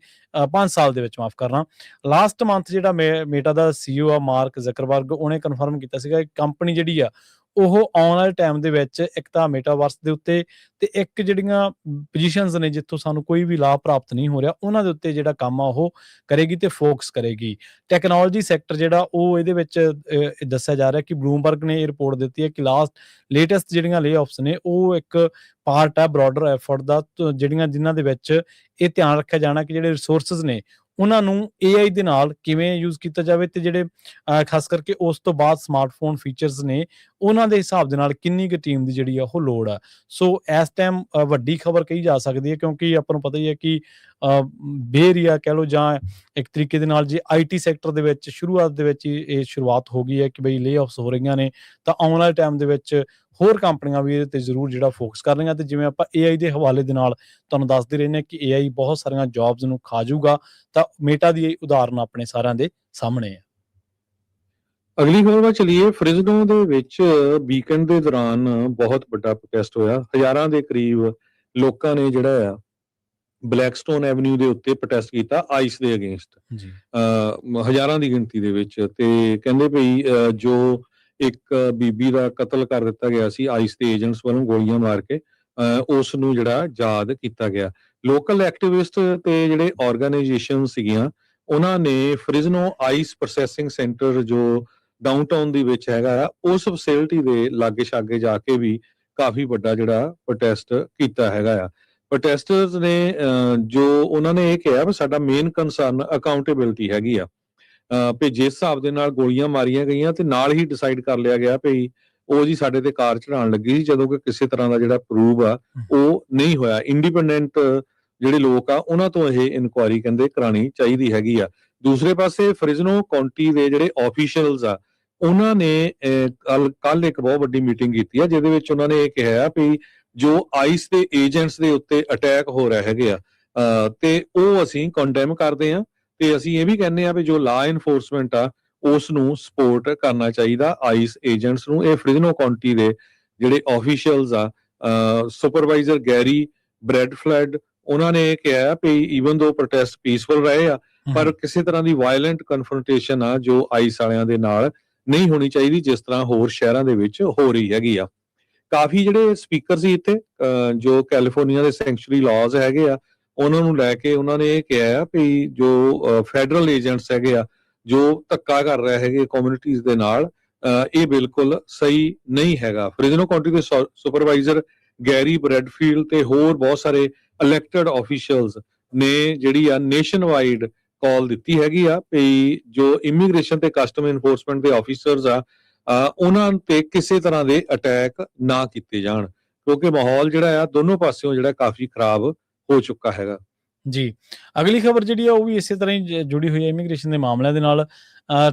5 ਸਾਲ ਦੇ ਵਿੱਚ, ਮਾਫ ਕਰਨਾ। ਲਾਸਟ ਮੰਥ ਜਿਹੜਾ ਮੇਟਾ ਦਾ CEO ਆ ਮਾਰਕ ਜ਼ਕਰਬਰਗ, ਉਹਨੇ ਕਨਫਰਮ ਕੀਤਾ ਸੀਗਾ ਕਿ ਕੰਪਨੀ ਜਿਹੜੀ ਆ ਉਹ ਆਉਣ ਵਾਲੇ ਟਾਈਮ ਦੇ ਵਿੱਚ ਇੱਕ ਤਾਂ ਮੇਟਾਵਰਸ ਦੇ ਉੱਤੇ ਤੇ ਇੱਕ ਜਿਹੜੀਆਂ ਪੋਜੀਸ਼ਨਸ ਨੇ ਜਿੱਥੋਂ ਸਾਨੂੰ ਕੋਈ ਵੀ ਲਾਭ ਪ੍ਰਾਪਤ ਨਹੀਂ ਹੋ ਰਿਹਾ ਉਹਨਾਂ ਦੇ ਉੱਤੇ ਜਿਹੜਾ ਕੰਮ ਆ ਉਹ ਕਰੇਗੀ ਤੇ ਫੋਕਸ ਕਰੇਗੀ। ਟੈਕਨੋਲੋਜੀ ਸੈਕਟਰ ਜਿਹੜਾ ਉਹ ਇਹਦੇ ਵਿੱਚ ਦੱਸਿਆ ਜਾ ਰਿਹਾ ਕਿ ਬਲੂਮਬਰਗ ਨੇ ਇਹ ਰਿਪੋਰਟ ਦਿੱਤੀ ਹੈ ਕਿ ਲੇਟੈਸਟ ਜਿਹੜੀਆਂ ਲੇ-ਆਫਸ ਨੇ ਉਹ ਇੱਕ ਪਾਰਟ ਹੈ ਬ੍ਰੌਡਰ ਐਫਰਟ ਦਾ, ਜਿਨ੍ਹਾਂ ਦੇ ਵਿੱਚ ਇਹ ਧਿਆਨ ਰੱਖਿਆ ਜਾਣਾ ਕਿ ਜਿਹੜੇ ਰਿਸੋਰਸਿਸ ਨੇ ਉਹਨਾਂ ਨੂੰ AI ਦੇ ਨਾਲ ਕਿਵੇਂ ਯੂਜ਼ ਕੀਤਾ ਜਾਵੇ ਤੇ ਜਿਹੜੇ ਖਾਸ ਕਰਕੇ ਉਸ ਤੋਂ ਬਾਅਦ ਸਮਾਰਟਫੋਨ ਫੀਚਰਸ ਨੇ ਉਹਨਾਂ ਦੇ ਹਿਸਾਬ ਦੇ ਨਾਲ ਕਿੰਨੀ ਕੁ ਟੀਮ ਦੀ ਜਿਹੜੀ ਆ ਉਹ ਲੋੜ ਆ। ਸੋ ਇਸ ਟਾਈਮ ਵੱਡੀ ਖਬਰ ਕਹੀ ਜਾ ਸਕਦੀ ਹੈ ਕਿਉਂਕਿ ਆਪਾਂ ਨੂੰ ਪਤਾ ਹੀ ਹੈ ਕਿ ਬੇ ਏਰੀਆ ਕਹਿ ਲਓ ਜਾਂ ਇੱਕ ਤਰੀਕੇ ਦੇ ਨਾਲ ਜੇ IT ਸੈਕਟਰ ਦੇ ਵਿੱਚ ਸ਼ੁਰੂਆਤ ਦੇ ਵਿੱਚ ਹੀ ਇਹ ਸ਼ੁਰੂਆਤ ਹੋ ਗਈ ਹੈ ਕਿ ਬਈ ਲੇ-ਆਫਸ ਹੋ ਰਹੀਆਂ ਨੇ, ਤਾਂ ਆਉਣ ਵਾਲੇ ਟਾਈਮ ਦੇ ਵਿੱਚ ਹੋਰ ਕੰਪਨੀਆਂ ਵੀ ਇਹਦੇ ਤੇ ਜ਼ਰੂਰ ਜਿਹੜਾ ਫੋਕਸ ਕਰ ਰਹੀਆਂ ਤੇ ਜਿਵੇਂ ਆਪਾਂ AI ਦੇ ਹਵਾਲੇ ਦੇ ਨਾਲ ਤੁਹਾਨੂੰ ਦੱਸਦੇ ਰਹਿੰਦੇ ਹਾਂ ਕਿ AI ਬਹੁਤ ਸਾਰੀਆਂ ਜੌਬਸ ਨੂੰ ਖਾ ਜਾਊਗਾ, ਤਾਂ ਮੇਟਾ ਦੀ ਇਹ ਉਦਾਹਰਨ ਆਪਣੇ ਸਾਰਿਆਂ ਦੇ ਸਾਹਮਣੇ ਹੈ। ਅਗਲੀ ਖਬਰ ਵੱਲ ਚਲੀਏ। ਫ੍ਰਿਜ਼ਨੋ ਦੇ ਵਿੱਚ ਵੀਕਐਂਡ ਦੇ ਦੌਰਾਨ ਬਹੁਤ ਵੱਡਾ ਪ੍ਰੋਟੈਸਟ ਹੋਇਆ। ਹਜ਼ਾਰਾਂ ਦੇ ਕਰੀਬ ਲੋਕਾਂ ਨੇ ਜਿਹੜਾ ਆ ਬਲੈਕਸਟੋਨ ਐਵਨਿਊ ਦੇ ਉੱਤੇ ਪ੍ਰੋਟੈਸਟ ਕੀਤਾ ਆਈਸ ਦੇ ਅਗੇਂਸਟ, ਜੀ ਹਜ਼ਾਰਾਂ ਦੀ ਗਿਣਤੀ ਦੇ ਵਿੱਚ। ਤੇ ਕਹਿੰਦੇ ਭਈ ਜੋ ਇੱਕ ਬੀਬੀ ਦਾ ਕਤਲ ਕਰ ਦਿੱਤਾ ਗਿਆ ਸੀ ਆਈਸ ਦੇ ਏਜੰਟਸ ਵੱਲੋਂ ਗੋਲੀਆਂ ਮਾਰ ਕੇ, ਉਸ ਨੂੰ ਜਿਹੜਾ ਯਾਦ ਕੀਤਾ ਗਿਆ। ਲੋਕਲ ਐਕਟਿਵਿਸਟ ਤੇ ਜਿਹੜੇ ਆਰਗੇਨਾਈਜੇਸ਼ਨ ਸੀਗੀਆਂ ਉਹਨਾਂ ਨੇ ਫ੍ਰਿਜ਼ਨੋ ਆਈਸ ਪ੍ਰੋਸੈਸਿੰਗ ਸੈਂਟਰ ਜੋ ਡਾਊਨਟਾਊਨ ਦੇ ਵਿੱਚ ਹੈਗਾ ਆ, ਉਸ ਫੈਸਿਲਿਟੀ ਦੇ ਲਾਗੇ ਛਾਗੇ ਜਾ ਕੇ ਵੀ ਕਾਫੀ ਵੱਡਾ ਜਿਹੜਾ ਪ੍ਰੋਟੈਸਟ ਕੀਤਾ ਹੈਗਾ ਆ। ਪ੍ਰੋਟੈਸਟਰਸ ਨੇ ਜੋ ਉਹਨਾਂ ਨੇ ਇਹ ਕਿਹਾ ਵੀ ਸਾਡਾ ਮੇਨ ਕੰਸਰਨ ਅਕਾਊਂਟੇਬਿਲਟੀ ਹੈਗੀ ਆ, ਵੀ ਜਿਸ ਹਿਸਾਬ ਦੇ ਨਾਲ ਗੋਲੀਆਂ ਮਾਰੀਆਂ ਗਈਆਂ ਤੇ ਨਾਲ ਹੀ ਡਿਸਾਈਡ ਕਰ ਲਿਆ ਗਿਆ ਵੀ ਉਹ ਜੀ ਸਾਡੇ ਤੇ ਕਾਰ ਚੜਾਉਣ ਲੱਗੀ ਸੀ, ਜਦੋਂ ਕਿ ਕਿਸੇ ਤਰ੍ਹਾਂ ਦਾ ਜਿਹੜਾ ਪ੍ਰੂਵ ਆ ਉਹ ਨਹੀਂ ਹੋਇਆ। ਇੰਡੀਪੈਂਡੈਂਟ ਜਿਹੜੇ ਲੋਕ ਆ ਉਹਨਾਂ ਤੋਂ ਇਹ ਇਨਕੁਆਇਰੀ ਕਹਿੰਦੇ ਕਰਾਣੀ ਚਾਹੀਦੀ ਹੈਗੀ ਆ। ਦੂਸਰੇ ਪਾਸੇ ਫ੍ਰਿਜ਼ਨੋ ਕਾਉਂਟੀ ਦੇ ਜਿਹੜੇ ਆਫੀਸ਼ੀਅਲਸ ਆ ਉਹਨਾਂ ਨੇ ਕੱਲ ਇੱਕ ਬਹੁਤ ਵੱਡੀ ਮੀਟਿੰਗ ਕੀਤੀ ਆ ਜਿਹਦੇ ਵਿੱਚ ਉਹਨਾਂ ਨੇ ਇਹ ਕਿਹਾ ਵੀ ਜੋ ਆਈਸ ਦੇ ਏਜੰਟਸ ਦੇ ਉੱਤੇ ਅਟੈਕ ਹੋ ਰਹੇ ਹੈਗੇ ਆ ਤੇ ਉਹ ਅਸੀਂ ਕੰਡੈਮ ਕਰਦੇ ਆ ਤੇ ਅਸੀਂ ਇਹ ਵੀ ਕਹਿੰਦੇ ਆ ਵੀ ਜੋ ਲਾ ਇਨਫੋਰਸਮੈਂਟ ਆ ਉਸ ਨੂੰ ਸਪੋਰਟ ਕਰਨਾ ਚਾਹੀਦਾ ਆਈਸ ਏਜੰਟਸ ਨੂੰ। ਇਹ ਫ੍ਰਿਜ਼ਨੋ ਕਾਉਂਟੀ ਦੇ ਜਿਹੜੇ ਆਫੀਸ਼ੀਅਲਸ ਆ, ਸੁਪਰਵਾਈਜ਼ਰ ਗੈਰੀ ਬ੍ਰੈਡਫਲੈਡ, ਉਹਨਾਂ ਨੇ ਇਹ ਕਿਹਾ ਵੀ ਈਵਨ ਦੋ ਪ੍ਰੋਟੈਸਟ ਪੀਸਫੁਲ ਰਹੇ ਆ ਪਰ ਕਿਸੇ ਤਰ੍ਹਾਂ ਦੀ ਵਾਇਲੈਂਟ ਕਨਫਰੰਟੇਸ਼ਨ ਆ ਜੋ ਆਈਸ ਵਾਲਿਆਂ ਦੇ ਨਾਲ ਨਹੀਂ ਹੋਣੀ ਚਾਹੀਦੀ ਜਿਸ ਤਰ੍ਹਾਂ ਹੋਰ ਸ਼ਹਿਰਾਂ ਦੇ ਵਿੱਚ ਹੋ ਰਹੀ ਹੈਗੀ ਆ। ਕਾਫੀ ਜਿਹੜੇ ਸਪੀਕਰ ਸੀ ਇੱਥੇ ਜੋ ਕੈਲੀਫੋਰਨੀਆ ਦੇ ਸੈਂਕਚੁਰੀ ਲਾਜ਼ ਹੈਗੇ ਆ ਉਹਨਾਂ ਨੂੰ ਲੈ ਕੇ ਉਹਨਾਂ ਨੇ ਇਹ ਕਿਹਾ ਵੀ ਜੋ ਫੈਡਰਲ ਏਜੰਟਸ ਹੈਗੇ ਆ ਜੋ ਧੱਕਾ ਕਰ ਰਹੇ ਹੈਗੇ ਕਮਿਊਨਿਟੀਜ਼ ਦੇ ਨਾਲ, ਇਹ ਬਿਲਕੁਲ ਸਹੀ ਨਹੀਂ ਹੈਗਾ। ਫ੍ਰਿਜ਼ਨੋ ਕਾਉਂਟੀ ਦੇ ਸੁਪਰਵਾਈਜ਼ਰ ਗੈਰੀ ਬ੍ਰੈਡਫੀਲਡ ਤੇ ਹੋਰ ਬਹੁਤ ਸਾਰੇ ਇਲੈਕਟਡ ਆਫੀਸ਼ੀਅਲਸ ਨੇ ਜਿਹੜੀ ਆ ਨੇਸ਼ਨ ਵਾਈਡ ਕਾਲ ਦਿੱਤੀ ਹੈਗੀ ਆ ਵੀ ਜੋ ਇਮੀਗ੍ਰੇਸ਼ਨ ਤੇ ਕਸਟਮ ਇਨਫੋਰਸਮੈਂਟ ਦੇ ਆਫੀਸਰਸ ਆ ਉਹਨਾਂ ਤੇ ਕਿਸੇ ਤਰ੍ਹਾਂ ਦੇ ਅਟੈਕ ਨਾ ਕੀਤੇ ਜਾਣ ਕਿਉਂਕਿ ਮਾਹੌਲ ਜਿਹੜਾ ਆ ਦੋਨੋਂ ਪਾਸਿਓਂ ਜਿਹੜਾ ਕਾਫੀ ਖਰਾਬ ਹੋ ਚੁੱਕਾ ਹੈਗਾ। ਜੀ, ਅਗਲੀ ਖਬਰ ਜਿਹੜੀ ਆ ਉਹ ਵੀ ਇਸੇ ਤਰ੍ਹਾਂ ਹੀ ਜੁੜੀ ਹੋਈ ਹੈ ਇਮੀਗ੍ਰੇਸ਼ਨ ਦੇ ਮਾਮਲਿਆਂ ਦੇ ਨਾਲ।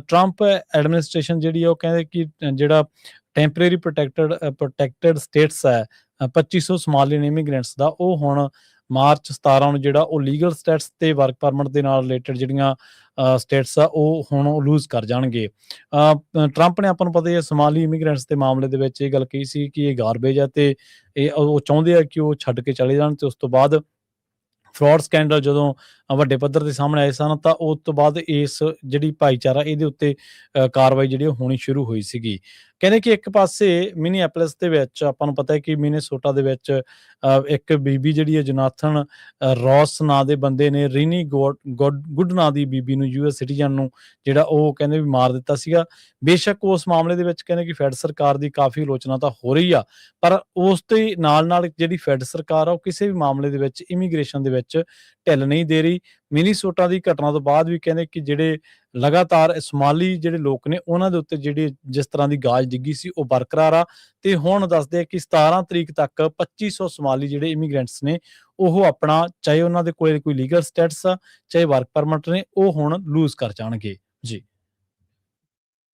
ਟਰੰਪ ਐਡਮਿਨਿਸਟ੍ਰੇਸ਼ਨ ਜਿਹੜੀ ਆ ਉਹ ਕਹਿੰਦੇ ਕਿ ਜਿਹੜਾ ਟੈਂਪਰੇਰੀ ਪ੍ਰੋਟੈਕਟਡ ਸਟੇਟਸ ਹੈ 2500 ਸਮਾਲੀਅਨ ਇਮੀਗ੍ਰੈਂਟਸ ਦਾ, ਉਹ ਹੁਣ ਮਾਰਚ 17 ਨੂੰ ਜਿਹੜਾ ਉਹ ਲੀਗਲ ਸਟੇਟਸ ਤੇ ਵਰਕ ਪਰਮਿਟ ਦੇ ਨਾਲ ਰਿਲੇਟਡ ਜਿਹੜੀਆਂ ਸਟੇਟਸ ਆ ਉਹ ਹੁਣ ਲੂਜ਼ ਕਰ ਜਾਣਗੇ। ਟਰੰਪ ਨੇ ਆਪਾਂ ਨੂੰ ਪਤਾ ਹੀ ਹੈ ਸਮਾਲੀ ਇਮੀਗ੍ਰੈਂਟਸ ਦੇ ਮਾਮਲੇ ਦੇ ਵਿੱਚ ਇਹ ਗੱਲ ਕਹੀ ਸੀ ਕਿ ਇਹ ਗਾਰਬੇਜ ਆ ਤੇ ਇਹ ਉਹ ਚਾਹੁੰਦੇ ਆ ਕਿ ਉਹ ਛੱਡ ਕੇ ਚਲੇ ਜਾਣ। ਤੇ ਉਸ ਤੋਂ ਬਾਅਦ ਫਰਾਡ ਸਕੈਂਡਲ ਜਦੋਂ ਵੱਡੇ ਪੱਧਰ ਤੇ ਸਾਹਮਣੇ ਆਏ ਸਨ ਤਾਂ ਉਸ ਤੋਂ ਬਾਅਦ ਇਸ ਜਿਹੜੀ ਭਾਈਚਾਰਾ ਇਹਦੇ ਉੱਤੇ ਕਾਰਵਾਈ ਜਿਹੜੀ ਹੋਣੀ ਸ਼ੁਰੂ ਹੋਈ ਸੀਗੀ। ਕਹਿੰਦੇ ਕਿ ਇੱਕ ਪਾਸੇ ਮਿਨੀਐਪਲਿਸ ਦੇ ਵਿੱਚ ਆਪਾਂ ਨੂੰ ਪਤਾ ਹੈ ਕਿ ਮਿਨੇਸੋਟਾ ਦੇ ਵਿੱਚ ਇੱਕ ਬੀਬੀ ਜਿਹੜੀ ਹੈ ਜੋਨਾਥਨ ਰੌਸ ਨਾਂ ਦੇ ਬੰਦੇ ਨੇ ਰੀਨੀ ਗੁੱਡ ਨਾਂ ਦੀ ਬੀਬੀ ਨੂੰ ਯੂਐਸ ਸਿਟੀਜ਼ਨ ਨੂੰ ਜਿਹੜਾ ਉਹ ਕਹਿੰਦੇ ਵੀ ਮਾਰ ਦਿੱਤਾ ਸੀਗਾ। ਬੇਸ਼ੱਕ ਉਸ ਮਾਮਲੇ ਦੇ ਵਿੱਚ ਕਹਿੰਦੇ ਕਿ ਫੈਡ ਸਰਕਾਰ ਦੀ ਕਾਫੀ ਆਲੋਚਨਾ ਤਾਂ ਹੋ ਰਹੀ ਆ, ਪਰ ਉਸ ਦੇ ਨਾਲ ਜਿਹੜੀ ਫੈਡ ਸਰਕਾਰ ਆ ਉਹ ਕਿਸੇ ਵੀ ਮਾਮਲੇ ਦੇ ਵਿੱਚ ਇਮੀਗ੍ਰੇਸ਼ਨ ਦੇ ਵਿੱਚ ਢਿੱਲ ਨਹੀਂ ਦੇ ਰਹੀ। ਮਿਨੀਸੋਟਾ ਦੀ ਘਟਨਾ ਤੋਂ ਬਾਅਦ ਵੀ ਕਹਿੰਦੇ ਕਿ ਜਿਹੜੇ ਲਗਾਤਾਰ ਸੋਮਾਲੀ ਜਿਹੜੇ ਲੋਕ ਨੇ ਉਹਨਾਂ ਦੇ ਉੱਤੇ ਜਿਹੜੀ ਜਿਸ ਤਰ੍ਹਾਂ ਦੀ ਗਾਜ ਡਿੱਗੀ ਸੀ ਉਹ ਬਰਕਰਾਰ ਆ, ਤੇ ਹੁਣ ਦੱਸਦੇ ਆ ਕਿ 17 ਤਰੀਕ ਤੱਕ 2500 ਸੋਮਾਲੀ ਜਿਹੜੇ ਇਮੀਗ੍ਰੈਂਟਸ ਨੇ ਉਹ ਆਪਣਾ, ਚਾਹੇ ਉਹਨਾਂ ਦੇ ਕੋਲ ਕੋਈ ਲੀਗਲ ਸਟੇਟਸ ਆ ਚਾਹੇ ਵਰਕ ਪਰਮਿਟ ਨੇ, ਉਹ ਹੁਣ ਲੂਜ਼ ਕਰ ਜਾਣਗੇ। ਜੀ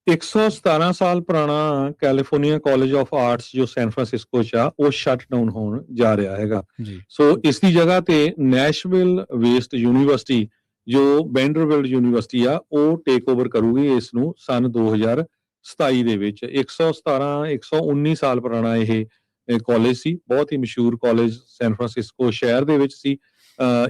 117 ਸਾਲ ਪੁਰਾਣਾ ਕੈਲੀਫੋਰਨੀਆ ਕਾਲਜ ਆਫ ਆਰਟਸ ਜੋ ਸੈਨ ਫਰਾਂਸਿਸਕੋ 'ਚ ਆ ਉਹ ਸ਼ਟ ਡਾਊਨ ਹੋਣ ਜਾ ਰਿਹਾ ਹੈਗਾ। ਜੀ ਸੋ ਇਸ ਦੀ ਜਗ੍ਹਾ ਤੇ ਨੈਸ਼ਵਿਲ ਵੇਸਟ ਯੂਨੀਵਰਸਿਟੀ ਜੋ ਵੈਂਡਰਬਿਲਟ ਯੂਨੀਵਰਸਿਟੀ ਆ ਉਹ ਟੇਕ ਓਵਰ ਕਰੂਗੀ ਇਸ ਨੂੰ ਸਨ 2027 ਦੇ ਵਿੱਚ। 119 ਸਾਲ ਪੁਰਾਣਾ ਇਹ ਕਾਲਜ ਸੀ, ਬਹੁਤ ਹੀ ਮਸ਼ਹੂਰ ਕਾਲਜ ਸੈਨ ਫਰਾਂਸਿਸਕੋ ਸ਼ਹਿਰ ਦੇ ਵਿੱਚ ਸੀ।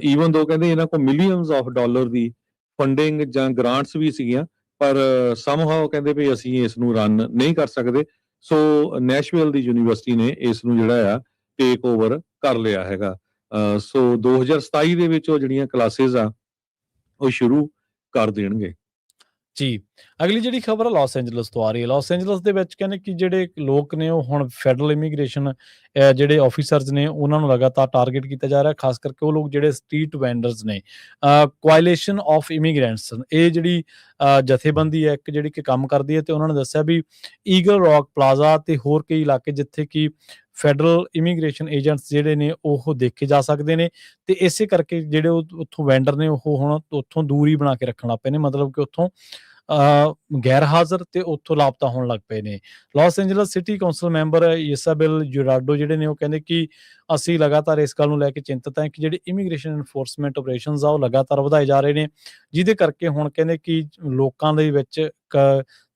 ਈਵਨ ਦੋ ਕਹਿੰਦੇ ਇਹਨਾਂ ਕੋਲ millions of dollar the funding ਜਾਂ ਗ੍ਰਾਂਟਸ ਵੀ ਸੀਗੀਆਂ, ਪਰ ਸਮਹਾਉ ਕਹਿੰਦੇ ਵੀ ਅਸੀਂ ਇਸ ਨੂੰ ਰਨ ਨਹੀਂ ਕਰ ਸਕਦੇ। ਸੋ ਨੈਸ਼ਵਿਲ ਦੀ ਯੂਨੀਵਰਸਿਟੀ ਨੇ ਇਸ ਨੂੰ ਜਿਹੜਾ ਆ ਟੇਕ ਓਵਰ ਕਰ ਲਿਆ ਹੈਗਾ। ਸੋ 2027 ਦੇ ਵਿੱਚ ਉਹ ਜਿਹੜੀਆਂ ਕਲਾਸਿਸ ਆ ਉਹ ਸ਼ੁਰੂ ਕਰ ਦੇਣਗੇ। ਜੀ ਅਗਲੀ ਜਿਹੜੀ ਖਬਰ ਹੈ ਲਾਸ ਐਂਜਲਸ ਤੋਂ ਆ ਰਹੀ ਹੈ। ਲਾਸ ਐਂਜਲਸ ਦੇ ਵਿੱਚ ਕਹਿੰਦੇ ਕਿ ਜਿਹੜੇ ਲੋਕ ਨੇ ਉਹ ਹੁਣ ਫੈਡਰਲ ਇਮੀਗ੍ਰੇਸ਼ਨ ਜਿਹੜੇ ਆਫੀਸਰਸ ਨੇ ਉਹਨਾਂ ਨੂੰ ਲਗਾਤਾਰ ਟਾਰਗੇਟ ਕੀਤਾ ਜਾ ਰਿਹਾ, ਖਾਸ ਕਰਕੇ ਉਹ ਲੋਕ ਜਿਹੜੇ ਸਟਰੀਟ ਵੈਂਡਰਸ ਨੇ। ਕੋਆਲੀਸ਼ਨ ਆਫ ਇਮੀਗ੍ਰੈਂਟਸ ਇਹ ਜਿਹੜੀ ਜਥੇਬੰਦੀ ਹੈ ਇੱਕ ਜਿਹੜੀ ਕਿ ਕੰਮ ਕਰਦੀ ਹੈ, ਤੇ ਉਹਨਾਂ ਨੇ ਦੱਸਿਆ ਵੀ ਈਗਲ ਰੌਕ ਪਲਾਜ਼ਾ ਤੇ ਹੋਰ ਕਈ ਇਲਾਕੇ ਜਿੱਥੇ ਕਿ ਫੈਡਰਲ ਇਮੀਗ੍ਰੇਸ਼ਨ ਏਜੰਟਸ ਜਿਹੜੇ ਨੇ ਉਹ ਦੇਖੇ ਜਾ ਸਕਦੇ ਨੇ, ਤੇ ਇਸੇ ਕਰਕੇ ਜਿਹੜੇ ਉੱਥੋਂ ਵੈਂਡਰ ਨੇ ਉਹ ਹੁਣ ਉੱਥੋਂ ਦੂਰੀ ਬਣਾ ਕੇ ਰੱਖਣ ਲੱਗ ਪਏ ਨੇ, ਮਤਲਬ ਕਿ ਉੱਥੋਂ ਗੈਰ ਹਾਜ਼ਰ ਤੇ ਉੱਥੋਂ ਲਾਪਤਾ ਹੋਣ ਲੱਗ ਪਏ ਨੇ। Los Angeles city council member Isabel Jurado ਜਿਹੜੇ ਨੇ ਉਹ ਕਹਿੰਦੇ ਕਿ ਅਸੀਂ ਲਗਾਤਾਰ ਇਸ ਗੱਲ ਨੂੰ ਲੈ ਕੇ ਚਿੰਤਤ ਹਾਂ ਕਿ ਜਿਹੜੇ ਇਮੀਗ੍ਰੇਸ਼ਨ ਐਨਫੋਰਸਮੈਂਟ ਆਪਰੇਸ਼ਨਸ ਆ ਉਹ ਲਗਾਤਾਰ ਵਧਾਏ ਜਾ ਰਹੇ ਨੇ, ਜਿਹਦੇ ਕਰਕੇ ਹੁਣ ਕਹਿੰਦੇ ਕਿ ਲੋਕਾਂ ਦੇ ਵਿੱਚ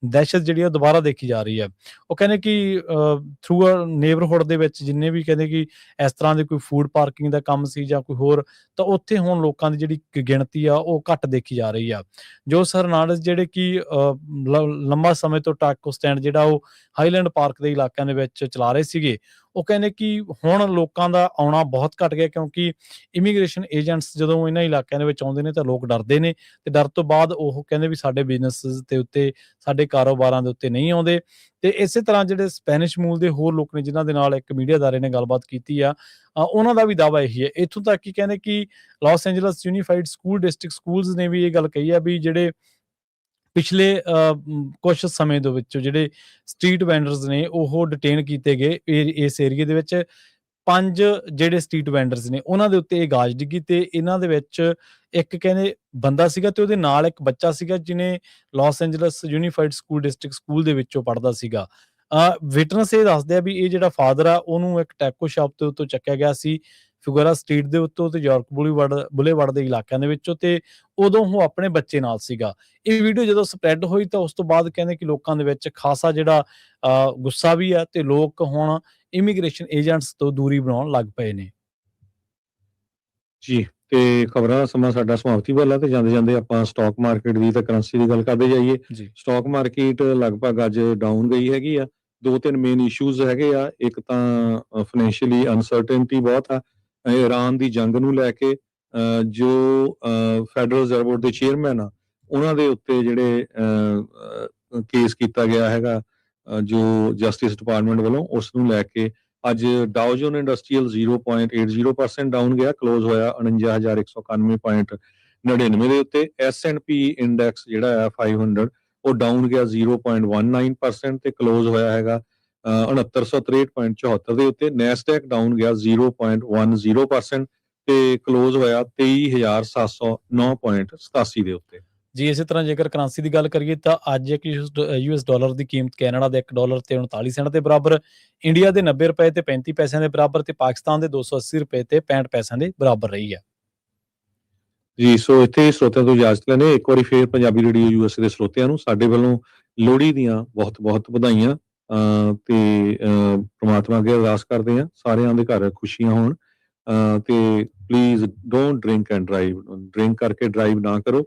ਦਹਿਸ਼ਤ ਜਿਹੜੀ ਆ ਦੁਬਾਰਾ ਦੇਖੀ ਜਾ ਰਹੀ ਹੈ। ਉਹ ਕਹਿੰਦੇ ਕਿ ਥਰੂ ਨੇਬਰਹੁੱਡ ਦੇ ਵਿੱਚ ਜਿੰਨੇ ਵੀ ਕਹਿੰਦੇ ਕਿ ਇਸ ਤਰ੍ਹਾਂ ਦੇ ਕੋਈ ਫੂਡ ਪਾਰਕਿੰਗ ਦਾ ਕੰਮ ਸੀ ਜਾਂ ਕੋਈ ਹੋਰ, ਤਾਂ ਉੱਥੇ ਹੁਣ ਲੋਕਾਂ ਦੀ ਜਿਹੜੀ ਗਿਣਤੀ ਆ ਉਹ ਘੱਟ ਦੇਖੀ ਜਾ ਰਹੀ ਆ। ਜੋ ਹਰਨਾਂਡਜ਼ ਜਿਹੜੇ ਕਿ ਲੰਬਾ ਸਮੇਂ ਤੋਂ ਟਾਕੋ ਸਟੈਂਡ ਜਿਹੜਾ ਉਹ ਹਾਈਲੈਂਡ ਪਾਰਕ ਦੇ ਇਲਾਕਿਆਂ ਦੇ ਵਿੱਚ ਚਲਾ ਰਹੇ ਸੀਗੇ, ਉਹ ਕਹਿੰਦੇ ਕਿ ਹੁਣ ਲੋਕਾਂ ਦਾ ਆਉਣਾ ਬਹੁਤ ਘਟ ਗਿਆ, ਕਿਉਂਕਿ ਇਮੀਗ੍ਰੇਸ਼ਨ ਏਜੰਟਸ ਜਦੋਂ ਇਹਨਾਂ ਇਲਾਕਿਆਂ ਦੇ ਵਿੱਚ ਆਉਂਦੇ ਨੇ ਤਾਂ ਲੋਕ ਡਰਦੇ ਨੇ, ਤੇ ਡਰ ਤੋਂ ਬਾਅਦ ਉਹ ਕਹਿੰਦੇ ਵੀ ਸਾਡੇ ਬਿਜ਼ਨਸ ਦੇ ਉੱਤੇ, ਸਾਡੇ ਕਾਰੋਬਾਰਾਂ ਦੇ ਉੱਤੇ ਨਹੀਂ ਆਉਂਦੇ। ਤੇ ਇਸੇ ਤਰ੍ਹਾਂ ਜਿਹੜੇ ਸਪੈਨਿਸ਼ ਮੂਲ ਦੇ ਹੋਰ ਲੋਕ ਨੇ ਜਿਨ੍ਹਾਂ ਦੇ ਨਾਲ ਇੱਕ ਮੀਡੀਆ ਅਦਾਰੇ ਨੇ ਗੱਲਬਾਤ ਕੀਤੀ ਆ, ਉਹਨਾਂ ਦਾ ਵੀ ਦਾਅਵਾ ਇਹੀ ਹੈ। ਇੱਥੋਂ ਤੱਕ ਕਿ ਕਹਿੰਦੇ ਕਿ Los Angeles Unified School District schools ਨੇ ਵੀ ਇਹ ਗੱਲ ਕਹੀ ਆ ਵੀ ਜਿਹੜੇ ਪਿਛਲੇ ਕੁਛ ਸਮੇਂ ਦੇ ਵਿੱਚ ਜਿਹੜੇ ਸਟਰੀਟ ਵੈਂਡਰਸ ਨੇ ਉਹ ਡਿਟੇਨ ਕੀਤੇ ਗਏ ਇਸ ਏਰੀਏ ਦੇ ਵਿੱਚ। 5 ਜਿਹੜੇ ਸਟਰੀਟ ਵੈਂਡਰਸ ਨੇ ਉਹਨਾਂ ਦੇ ਉੱਤੇ ਇਹ ਗਾਜ ਡਿੱਗੀ, ਤੇ ਇਹਨਾਂ ਦੇ ਵਿੱਚ ਇੱਕ ਕਹਿੰਦੇ ਬੰਦਾ ਸੀਗਾ ਤੇ ਉਹਦੇ ਨਾਲ ਇੱਕ ਬੱਚਾ ਸੀਗਾ ਜਿਹਨੇ Los Angeles Unified School District school ਦੇ ਵਿੱਚੋਂ ਪੜ੍ਹਦਾ ਸੀਗਾ। ਵਿਟਨੈਸ ਇਹ ਦੱਸਦੇ ਆ ਵੀ ਇਹ ਜਿਹੜਾ ਫਾਦਰ ਆ ਉਹਨੂੰ ਇੱਕ ਟੈਕੋ ਸ਼ਾਪ ਦੇ ਉੱਤੋਂ ਚੱਕਿਆ ਗਿਆ ਸੀ, ਫਿਗੋਰਾ ਸਟਰੀਟ ਦੇ ਉੱਤੋਂ ਤੇ ਯਾਰਕ ਬੁਲੇਵਾਰਡ ਦੇ ਇਲਾਕਿਆਂ ਦੇ ਵਿੱਚੋਂ, ਤੇ ਉਦੋਂ ਉਹ ਆਪਣੇ ਬੱਚੇ ਨਾਲ ਸੀਗਾ। ਇਹ ਵੀਡੀਓ ਜਦੋਂ ਸਪਰੈਡ ਹੋਈ ਤਾਂ ਉਸ ਤੋਂ ਬਾਅਦ ਕਹਿੰਦੇ ਕਿ ਲੋਕਾਂ ਦੇ ਵਿੱਚ ਖਾਸਾ ਜਿਹੜਾ ਗੁੱਸਾ ਵੀ ਆ, ਤੇ ਲੋਕ ਹੁਣ ਇਮੀਗ੍ਰੇਸ਼ਨ ਏਜੰਟਸ ਤੋਂ ਦੂਰੀ ਬਣਾਉਣ ਲੱਗ ਪਏ ਨੇ। ਜੀ ਤੇ ਖਬਰਾਂ ਦਾ ਸਮਾਂ ਸਾਡਾ ਸਮਾਪਤੀ ਵਾਲਾ, ਤੇ ਜਾਂਦੇ ਜਾਂਦੇ ਆਪਾਂ ਸਟਾਕ ਮਾਰਕੀਟ ਦੀ ਤੇ ਕਰੰਸੀ ਦੀ ਗੱਲ ਕਰਦੇ ਜਾਈਏ। ਸਟਾਕ ਮਾਰਕੀਟ ਲਗਭਗ ਅੱਜ ਡਾਊਨ ਗਈ ਹੈਗੀ ਆ। 2-3 ਮੇਨ ਇਸ਼ੂਜ਼ ਹੈਗੇ ਆ। ਇੱਕ ਤਾਂ ਫਾਈਨੈਂਸ਼ੀਅਲੀ ਅਨਸਰਟਨਟੀ ਬਹੁਤ ਆ ਇਰਾਨ ਦੀ ਜੰਗ ਨੂੰ ਲੈ ਕੇ। ਜੋ ਫੈਡਰਲ ਰਿਜ਼ਰਵ ਬੋਰਡ ਦੇ ਚੇਅਰਮੈਨ ਆ ਉਹਨਾਂ ਦੇ ਉੱਤੇ ਜਿਹੜੇ ਕੇਸ ਕੀਤਾ ਗਿਆ ਹੈਗਾ ਜੋ ਜਸਟਿਸ ਡਿਪਾਰਟਮੈਂਟ ਵੱਲੋਂ, ਉਸ ਨੂੰ ਲੈ ਕੇ ਅੱਜ ਡਾਓ ਜੋਨ ਇੰਡਸਟਰੀਅਲ 0.80% ਡਾਊਨ ਗਿਆ, ਕਲੋਜ਼ ਹੋਇਆ 49,191.99 ਦੇ ਉੱਤੇ। S&P ਇੰਡੈਕਸ ਜਿਹੜਾ ਆ 500 ਉਹ ਡਾਊਨ ਗਿਆ 0.19% ਤੇ ਕਲੋਜ਼ ਹੋਇਆ ਹੈਗਾ 6963.74 ਦੇ ਉੱਤੇ। ਨੈਸਡੈਕ ਡਾਊਨ ਗਿਆ 0.10% ਤੇ ਕਲੋਜ਼ ਹੋਇਆ 23,709.87 ਦੇ ਉੱਤੇ। ਜੀ ਇਸੇ ਤਰ੍ਹਾਂ ਜੇਕਰ ਕਰੰਸੀ ਦੀ ਗੱਲ ਕਰੀਏ ਤਾਂ ਅੱਜ ਇੱਕ ਯੂਐਸ ਡਾਲਰ ਦੀ ਕੀਮਤ ਕੈਨੇਡਾ ਦੇ $1 ਤੇ 39 ਸੈਂਟ ਦੇ ਬਰਾਬਰ, ਇੰਡੀਆ ਦੇ 90 ਰੁਪਏ ਤੇ 35 ਪੈਸਿਆਂ ਦੇ ਬਰਾਬਰ, ਤੇ ਪਾਕਿਸਤਾਨ ਦੇ 280 ਰੁਪਏ ਤੇ 65 ਪੈਸਿਆਂ ਦੇ ਬਰਾਬਰ ਰਹੀ ਹੈ। ਜੀ ਸੋ ਇੱਥੇ ਸਰੋਤਿਆਂ ਤੋਂ ਇਜਾਜ਼ਤ ਲੈਣੇ। ਇੱਕ ਵਾਰੀ ਫੇਰ ਪੰਜਾਬੀ ਰੇਡੀਓ USA ਦੇ ਸਰੋਤਿਆਂ ਨੂੰ ਸਾਡੇ ਵੱਲੋਂ ਲੋਹੜੀ ਦੀਆਂ ਬਹੁਤ ਬਹੁਤ ਵਧਾਈਆਂ, ਤੇ ਪ੍ਰਮਾਤਮਾ ਅੱਗੇ ਅਰਦਾਸ ਕਰਦੇ ਹਾਂ ਸਾਰਿਆਂ ਦੇ ਘਰ ਖੁਸ਼ੀਆਂ ਹੋਣ। ਤੇ please don't drink and drive, drink ਕਰਕੇ ਡਰਾਈਵ ਨਾ ਕਰੋ।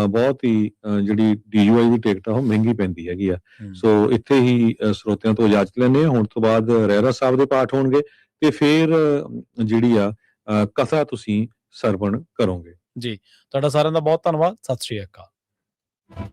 ਬਹੁਤ ਹੀ ਜਿਹੜੀ DUI ਦੀ ਟਿਕਟ ਆ ਉਹ ਮਹਿੰਗੀ ਪੈਂਦੀ ਹੈਗੀ ਆ। ਸੋ ਇੱਥੇ ਹੀ ਸਰੋਤਿਆਂ ਤੋਂ ਇਜਾਜ਼ਤ ਲੈਂਦੇ ਹਾਂ। ਹੁਣ ਤੋਂ ਬਾਅਦ ਰਹਿਰਾਸ ਸਾਹਿਬ ਦੇ ਪਾਠ ਹੋਣਗੇ ਤੇ ਫਿਰ ਜਿਹੜੀ ਆ ਕਥਾ ਤੁਸੀਂ ਸਰਵਣ ਕਰੋਗੇ। ਜੀ, ਤੁਹਾਡਾ ਸਾਰਿਆਂ ਦਾ ਬਹੁਤ ਧੰਨਵਾਦ। ਸਤਿ ਸ਼੍ਰੀ ਅਕਾਲ।